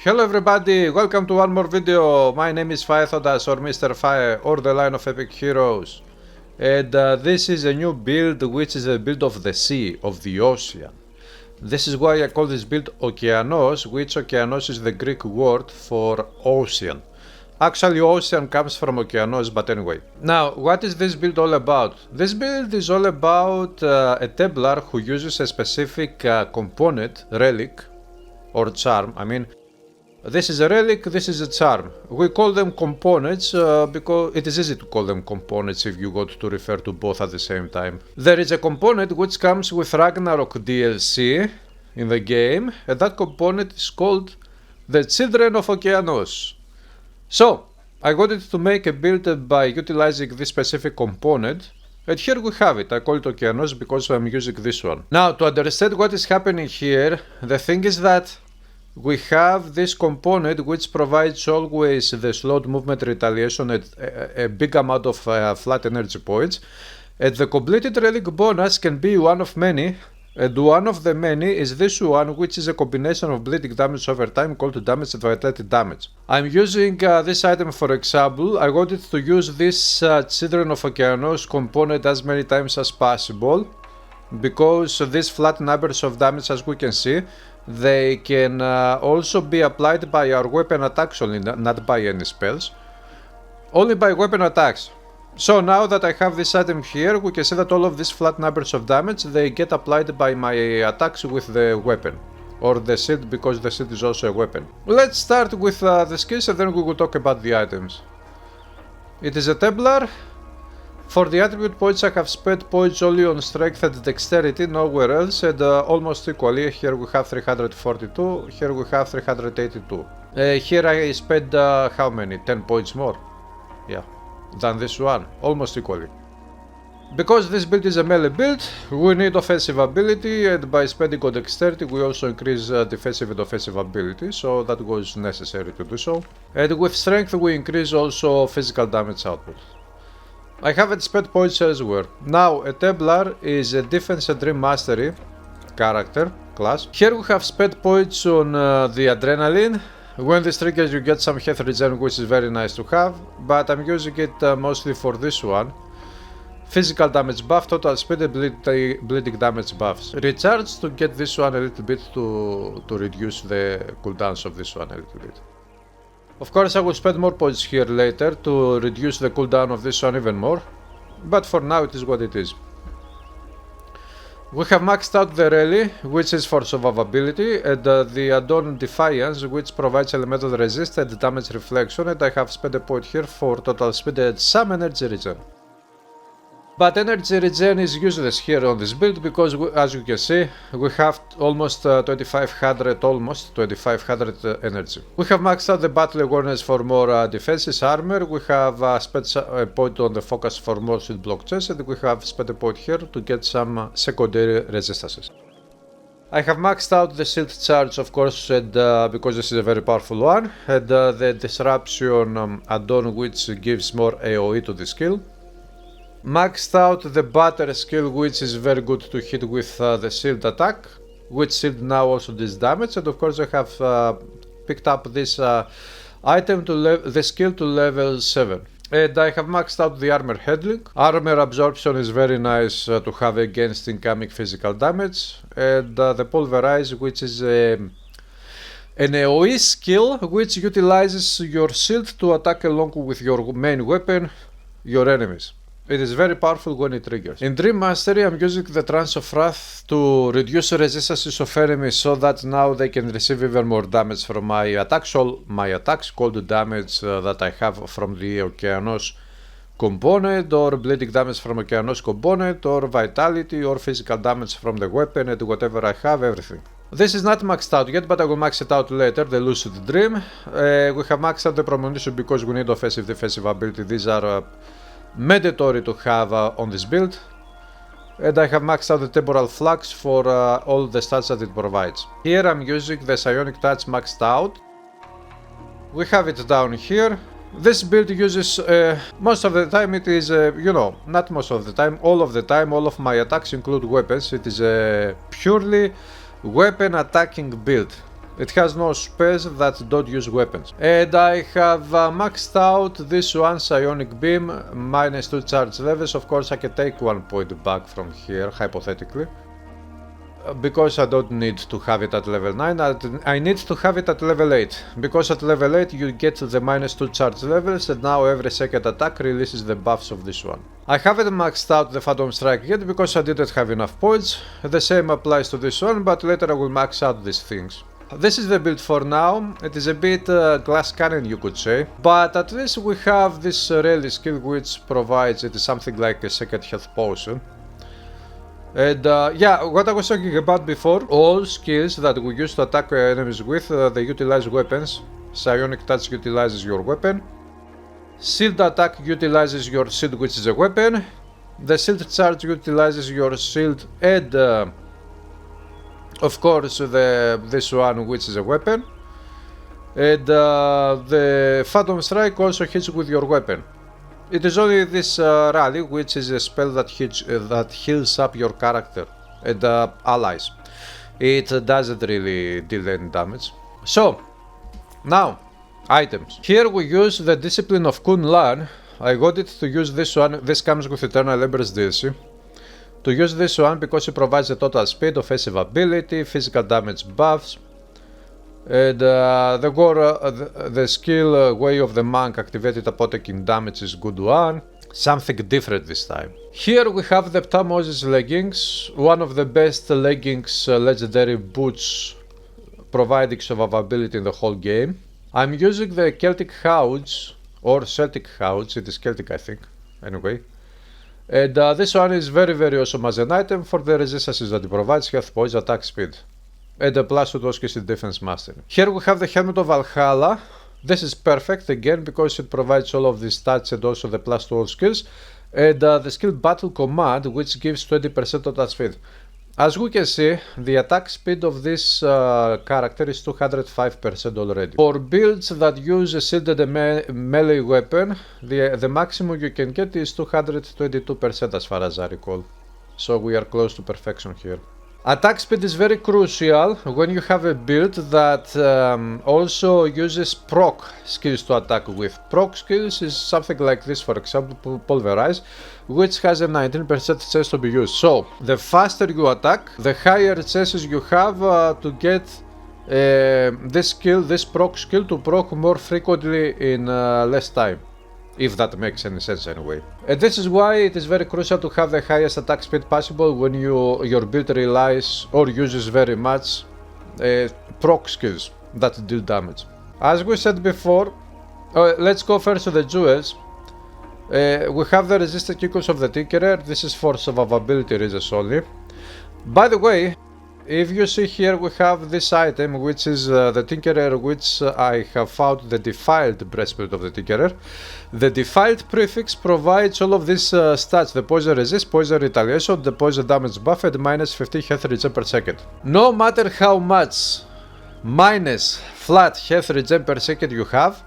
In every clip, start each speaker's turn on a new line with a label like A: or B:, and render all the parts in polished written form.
A: Hello everybody, welcome to one more video. My name is Firethodas or Mr. Fire or the line of epic heroes. And this is a new build which is a build of the sea, of the ocean. This is why I call this build Okeanos, which Okeanos is the Greek word for ocean. Actually ocean comes from Okeanos, but anyway. Now, what is this build all about? This build is all about a Templar who uses a specific component, relic, or charm, This is a relic, this is a charm. We call them components because it is easy to call them components if you want to refer to both at the same time. There is a component which comes with Ragnarok DLC in the game, and that component is called the Children of Okeanos. So, I wanted to make a build by utilizing this specific component, and here we have it. I call it Okeanos because I'm using this one. Now, to understand what is happening here, the thing is that we have this component which provides always the slowed movement retaliation at a big amount of flat energy points, and the completed relic bonus can be one of many, and one of the many is this one, which is a combination of bleeding damage over time called damage and vitality damage. I'm using this item for example. I wanted to use this Children of Okeanos component as many times as possible, because these flat numbers of damage, as we can see, they can also be applied by our weapon attacks only, not by any spells. Only by weapon attacks. So now that I have this item here, we can see that all of these flat numbers of damage, they get applied by my attacks with the weapon. Or the shield, because the shield is also a weapon. Let's start with the skills and then we will talk about the items. It is a Templar. For the attribute points I have spent points only on strength and dexterity, nowhere else, and almost equally. Here we have 342, here we have 382. Here I spent how many? 10 points more? Yeah, than this one, almost equally. Because this build is a melee build, we need offensive ability, and by spending on dexterity we also increase defensive and offensive ability, so that was necessary to do so. And with strength we increase also physical damage output. I haven't spent points elsewhere. Now, a Templar is a defense and dream mastery character class. Here we have spent points on the adrenaline. When this triggers you get some health regen, which is very nice to have, but I'm using it mostly for this one. Physical damage buff, total speed and bleeding damage buffs. Recharge to get this one a little bit to reduce the cooldowns of this one a little bit. Of course I will spend more points here later to reduce the cooldown of this one even more, but for now it is what it is. We have maxed out the rally, which is for survivability, and the add-on Defiance, which provides elemental resist and damage reflection, and I have spent a point here for total speed and some energy regen. But energy regen is useless here on this build because, as you can see, we have almost 2500 energy. We have maxed out the battle awareness for more defenses, armor. We have spent a point on the focus for more shield block chest, and we have spent a point here to get some secondary resistances. I have maxed out the shield charge, of course, and because this is a very powerful one, and the disruption add-on, which gives more AoE to the skill. Maxed out the batter skill, which is very good to hit with the shield attack, which shield now also does damage, and of course I have picked up this item to the skill to level 7. And I have maxed out the armor handling. Armor absorption is very nice to have against incoming physical damage, and the pulverize, which is an AoE skill which utilizes your shield to attack along with your main weapon your enemies. It is very powerful when it triggers. In Dream Mastery I'm using the Trance of Wrath to reduce resistances of enemies so that now they can receive even more damage from my attacks. All my attacks called damage that I have from the Okeanos component, or bleeding damage from Okeanos component, or vitality, or physical damage from the weapon, and whatever I have, everything. This is not maxed out yet, but I will max it out later, the Lucid Dream. We have maxed out the Premonition because we need offensive defensive ability. These are mandatory to have on this build, and I have maxed out the Temporal Flux for all the stats that it provides. Here I'm using the Psionic Touch maxed out. We have it down here. This build uses, most of the time it is, not most of the time, all of my attacks include weapons. It is a purely weapon attacking build. It has no spells that don't use weapons. And I have maxed out this one psionic beam, -2 charge levels. Of course I can take 1 point back from here, hypothetically. Because I don't need to have it at level 9, I need to have it at level 8. Because at level 8 you get the -2 charge levels, and now every second attack releases the buffs of this one. I haven't maxed out the Phantom Strike yet because I didn't have enough points. The same applies to this one, but later I will max out these things. This is the build for now. It is a bit glass cannon, you could say, but at least we have this rally skill which provides it something like a second health potion. And yeah, what I was talking about before, all skills that we use to attack enemies with, they utilize weapons. Psionic Touch utilizes your weapon. Shield Attack utilizes your shield, which is a weapon. The Shield Charge utilizes your shield and of course this one, which is a weapon. And the Phantom Strike also hits with your weapon. It is only this rally, which is a spell that heals up your character and allies. It doesn't really deal any damage. So, now, items. Here we use the Discipline of Kun Lan. I wanted to use this one. This comes with Eternal Embers DLC. To use this one because it provides a total speed, offensive ability, physical damage buffs. And the skill Way of the Monk activated upon taking damage is good one. Something different this time. Here we have the Ptamoses leggings, one of the best leggings legendary boots providing survivability in the whole game. I'm using the Celtic Houds, or Celtic Houds, it is Celtic I think, anyway. And this one is very awesome as an item for the resistances that it provides, health points, attack speed. And a +2 to skills in defense mastery. Here we have the Helmet of Valhalla. This is perfect again because it provides all of these stats and also the +2 all skills. And the skill Battle Command, which gives 20% total speed. As we can see, the attack speed of this character is 205% already. For builds that use a shielded melee weapon, the maximum you can get is 222% as far as I recall. So we are close to perfection here. Attack speed is very crucial when you have a build that also uses proc skills to attack with. Proc skills is something like this, for example, Pulverize, which has a 19% chance to be used. So, the faster you attack, the higher chances you have to get this proc skill to proc more frequently in less time. If that makes any sense anyway. And this is why it is very crucial to have the highest attack speed possible when your build relies or uses very much proc skills that deal damage. As we said before, let's go first to the jewels. We have the resistant Kikos of the Tinkerer. This is for survivability reasons only. By the way, if you see here we have this item which is the Tinkerer, which I have found the defiled breastplate of the Tinkerer. The defiled prefix provides all of these stats: the poison resist, poison retaliation, the poison damage buff and -15 health regen per second. No matter how much minus flat health regen per second you have,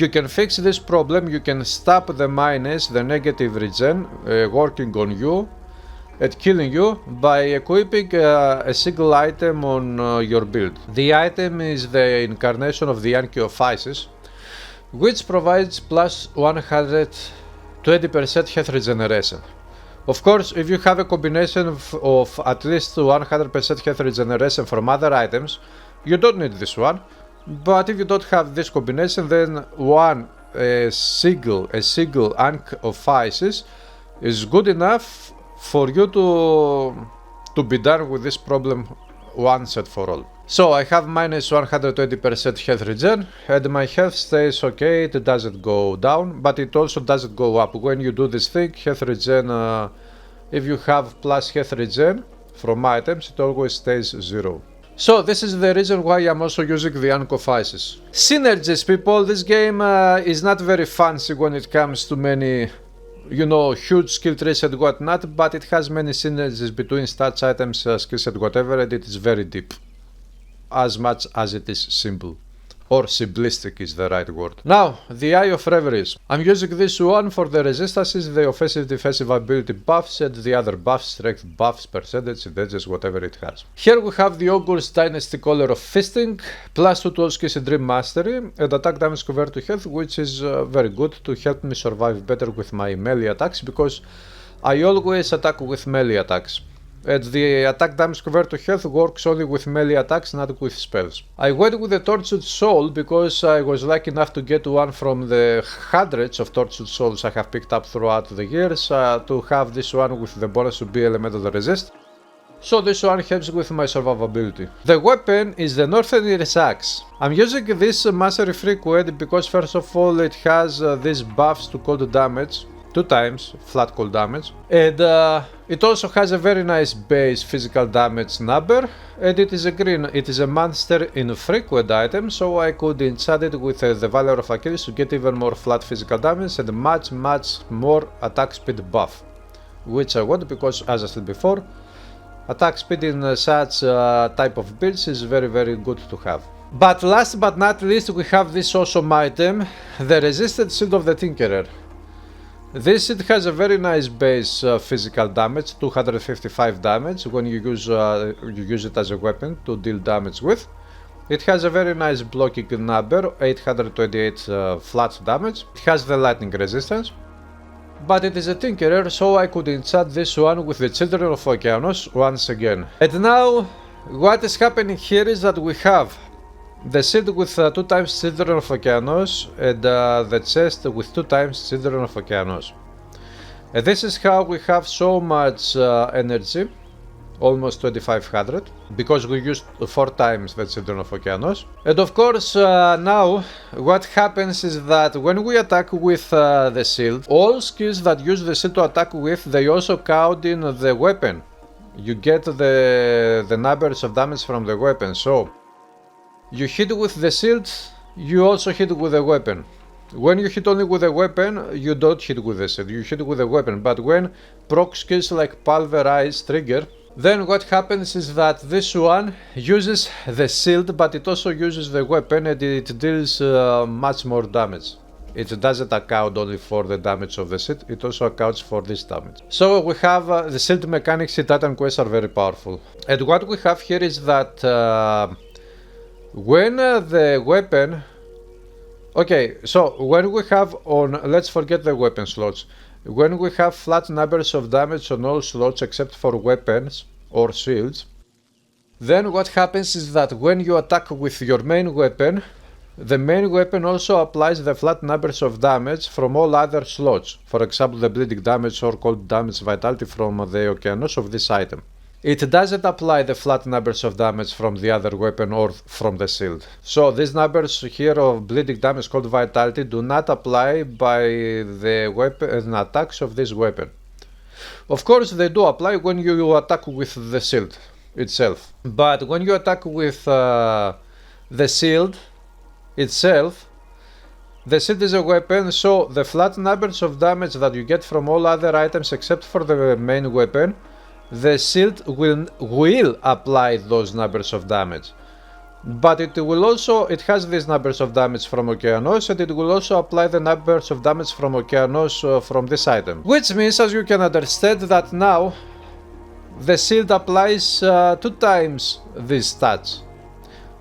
A: you can fix this problem. You can stop the minus, the negative regen working on you and killing you by equipping a single item on your build. The item is the incarnation of the Anki of Isis, which provides plus 120% health regeneration. Of course, if you have a combination of at least 100% health regeneration from other items, you don't need this one. But if you don't have this combination, then a single Anki of Isis is good enough for you to be done with this problem once and for all. So I have minus 120% health regen and my health stays okay, it doesn't go down, but it also doesn't go up. When you do this thing, health regen, if you have plus health regen from items, it always stays 0. So this is the reason why I'm also using the Anki of Isis. Synergies, people. This game is not very fancy when it comes to many, huge skill trees and whatnot, but it has many synergies between stats, items, skills and whatever, and it is very deep. As much as it is simple. Or simplistic is the right word. Now, the Eye of Reveries. I'm using this one for the resistances, the offensive defensive ability buffs and the other buffs, strength buffs, percentage, edges, whatever it has. Here we have the Augur's Dynasty Collar of Feasting, plus 2 to all skills and Dream Mastery, and attack damage convert to health, which is very good to help me survive better with my melee attacks, because I always attack with melee attacks. And the attack damage convert to health works only with melee attacks, not with spells. I went with the Tortured Soul because I was lucky enough to get one from the hundreds of Tortured Souls I have picked up throughout the years, to have this one with the bonus to be elemental resist. So this one helps with my survivability. The weapon is the Northern's Axe. I'm using this mastery frequent because first of all it has these buffs to cold damage. 2 times flat cold damage, and it also has a very nice base physical damage number, and it is a green, it is a monster in frequent item, so I could enchant it with the Valor of Achilles to get even more flat physical damage and much more attack speed buff, which I want because, as I said before, attack speed in such type of builds is very good to have. But last but not least, we have this awesome item, the Resisted Shield of the Tinkerer. This shield has a very nice base physical damage, 255 damage when you use it as a weapon to deal damage with. It has a very nice blocking number, 828 flat damage. It has the lightning resistance. But it is a Tinkerer, so I could enchant this one with the Children of Okeanos once again. And now, what is happening here is that we have the shield with 2 times Children of Okeanos and the chest with 2 times Children of Okeanos. And this is how we have so much energy, almost 2500, because we used 4 times the Children of Okeanos. And of course now what happens is that when we attack with the shield, all skills that use the shield to attack with, they also count in the weapon. You get the numbers of damage from the weapon, so you hit with the shield, you also hit with the weapon. When you hit only with a weapon, you don't hit with the shield, you hit with a weapon. But when proc skills like Pulverize trigger, then what happens is that this one uses the shield, but it also uses the weapon and it deals much more damage. It doesn't account only for the damage of the shield, it also accounts for this damage. So we have the shield mechanics in Titan Quest are very powerful. And what we have here is that when the weapon... Okay, so when we have on... Let's forget the weapon slots. When we have flat numbers of damage on all slots except for weapons or shields, then what happens is that when you attack with your main weapon, the main weapon also applies the flat numbers of damage from all other slots. For example, the bleeding damage or cold damage vitality from the Okeanos of this item. It doesn't apply the flat numbers of damage from the other weapon or from the shield. So these numbers here of bleeding damage, cold vitality do not apply by the weapon attacks of this weapon. Of course they do apply when you attack with the shield itself. But when you attack with the shield itself, the shield is a weapon, so the flat numbers of damage that you get from all other items except for the main weapon, the shield will apply those numbers of damage. But it has these numbers of damage from Okeanos, and it will also apply the numbers of damage from Okeanos from this item. Which means, as you can understand, that now the shield applies 2 times these stats.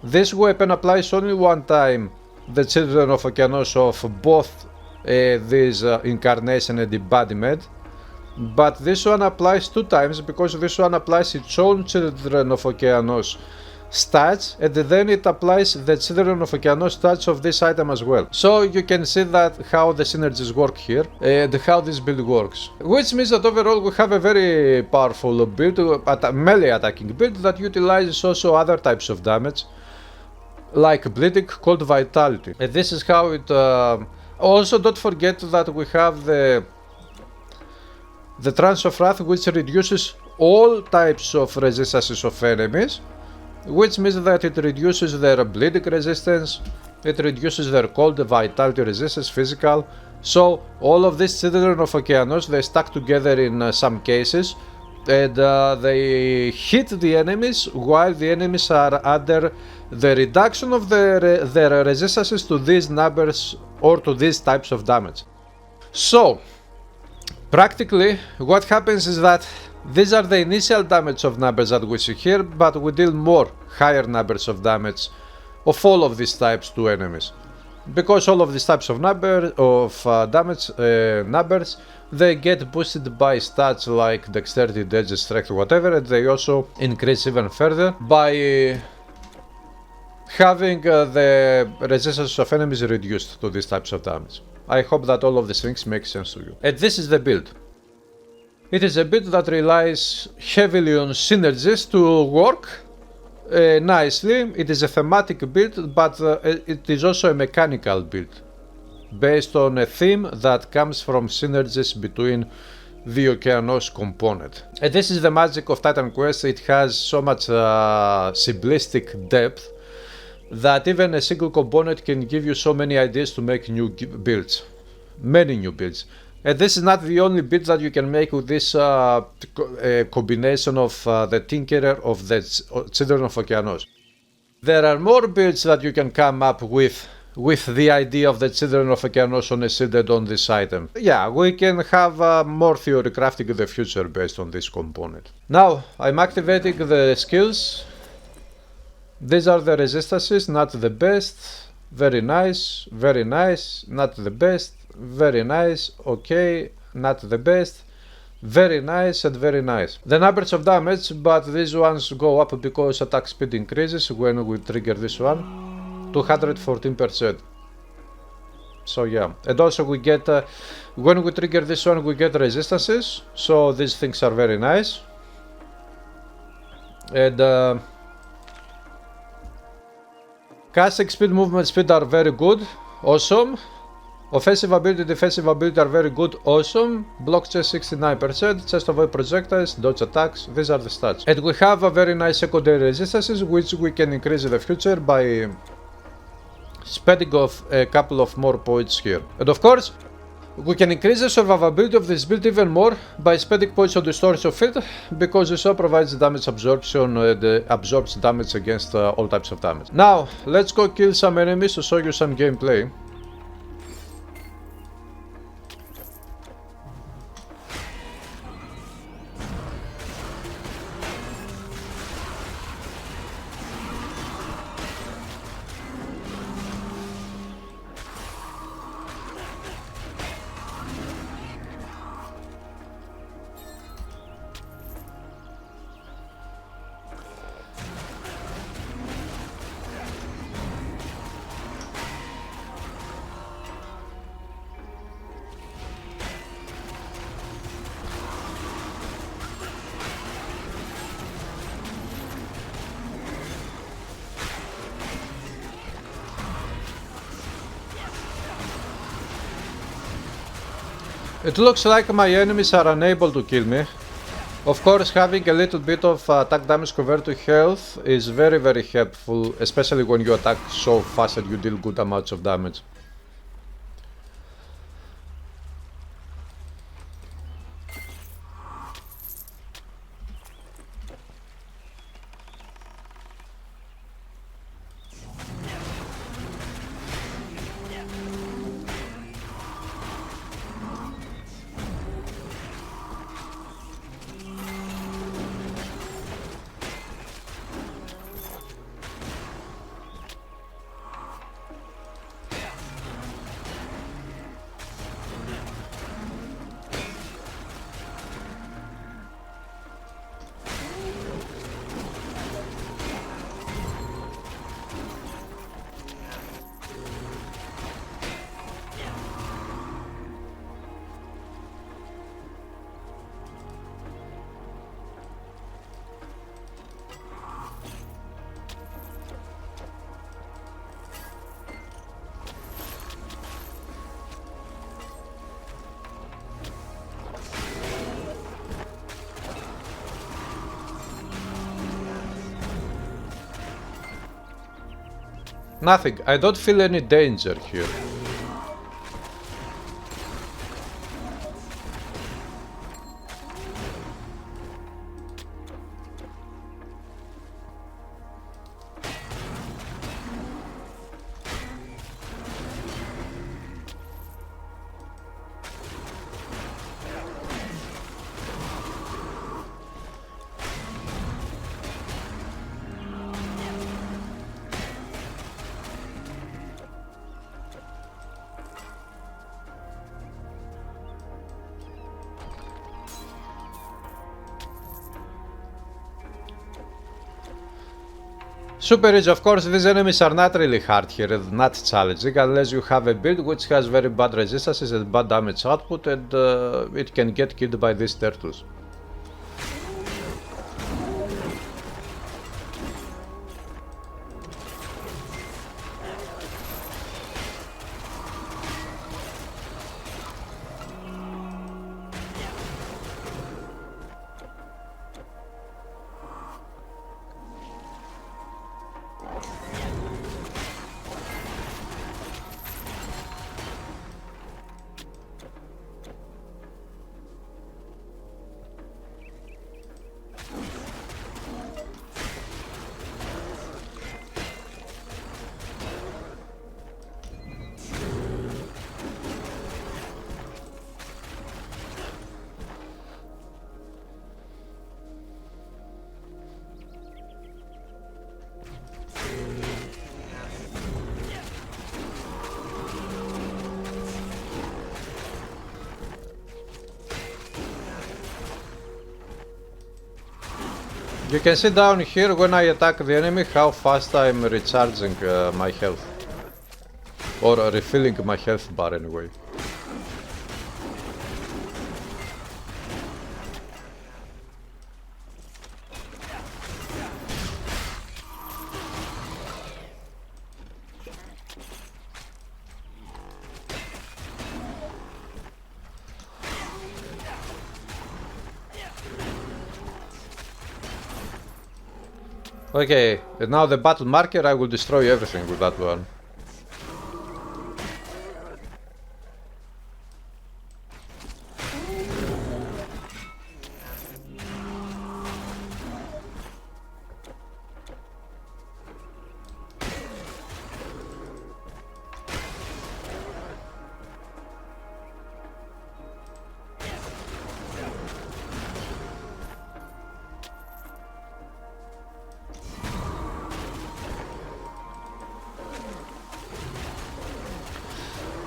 A: This weapon applies only 1 time the Children of Okeanos of both these incarnation and embodiment. But this one applies 2 times because this one applies its own Children of Okeanos stats, and then it applies the Children of Okeanos stats of this item as well. So you can see that how the synergies work here and how this build works. Which means that overall we have a very powerful build, melee attacking build that utilizes also other types of damage, like bleeding, cold vitality. And this is how it... Also don't forget that we have the Trance of Wrath, which reduces all types of resistances of enemies, which means that it reduces their bleeding resistance, it reduces their cold vitality resistance, physical. So all of these Children of Okeanos, they stack together in some cases, and they hit the enemies while the enemies are under the reduction of their resistances to these numbers or to these types of damage. So, practically, what happens is that these are the initial damage of numbers that we see here, but we deal more higher numbers of damage of all of these types to enemies. Because all of these types of damage numbers, they get boosted by stats like dexterity, dodge, strength, whatever, and they also increase even further by having the resistance of enemies reduced to these types of damage. I hope that all of these things make sense to you. And this is the build. It is a build that relies heavily on synergies to work nicely. It is a thematic build, but it is also a mechanical build based on a theme that comes from synergies between the Okeanos component. And this is the magic of Titan Quest. It has so much simplistic depth that even a single component can give you so many ideas to make new builds, many new builds. And this is not the only build that you can make with this combination of the Tinkerer of the Children of Okeanos. There are more builds that you can come up with the idea of the Children of Okeanos on a shielded on this item. Yeah, we can have more theory crafting in the future based on this component. Now, I'm activating the skills. These are the resistances, not the best. Very nice, not the best. Very nice, okay, not the best, very nice and very nice. The numbers of damage, but these ones go up because attack speed increases when we trigger this one, 214%. So yeah, and also we get, when we trigger this one we get resistances, so these things are very nice. And casting speed, movement speed are very good, awesome. Offensive ability, defensive ability are very good, awesome. Block chest 69%, chest avoid projectiles, dodge attacks, these are the stats. And we have a very nice secondary resistances which we can increase in the future by spending off a couple of more points here. And of course, we can increase the survivability of this build even more by spending points on the storage of it, because this all provides damage absorption and absorbs damage against all types of damage. Now, let's go kill some enemies to show you some gameplay. It looks like my enemies are unable to kill me. Of course, having a little bit of attack damage converted to health is very helpful, especially when you attack so fast and you deal good amounts of damage. Nothing, I don't feel any danger here. Super Rich, of course, these enemies are not really hard here, not challenging, unless you have a build which has very bad resistances and bad damage output, and it can get killed by these turtles. You can see down here when I attack the enemy how fast I'm recharging my health. Or refilling my health bar anyway. Okay, and now the battle marker, I will destroy everything with that one.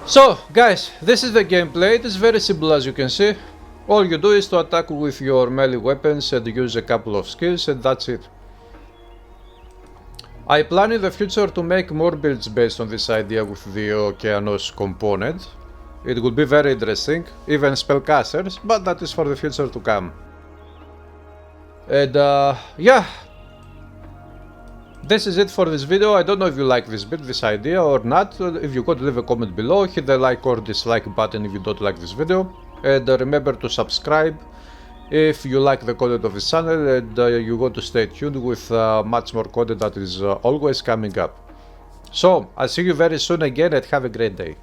A: So, guys, this is the gameplay. It is very simple, as you can see. All you do is to attack with your melee weapons and use a couple of skills, and that's it. I plan in the future to make more builds based on this idea with the Okeanos component. It would be very interesting, even spellcasters, but that is for the future to come. And yeah. This is it for this video. I don't know if you like this build, this idea or not. If you could, leave a comment below, hit the like or dislike button if you don't like this video, and remember to subscribe if you like the content of this channel, and you want to stay tuned with much more content that is always coming up. So, I'll see you very soon again, and have a great day.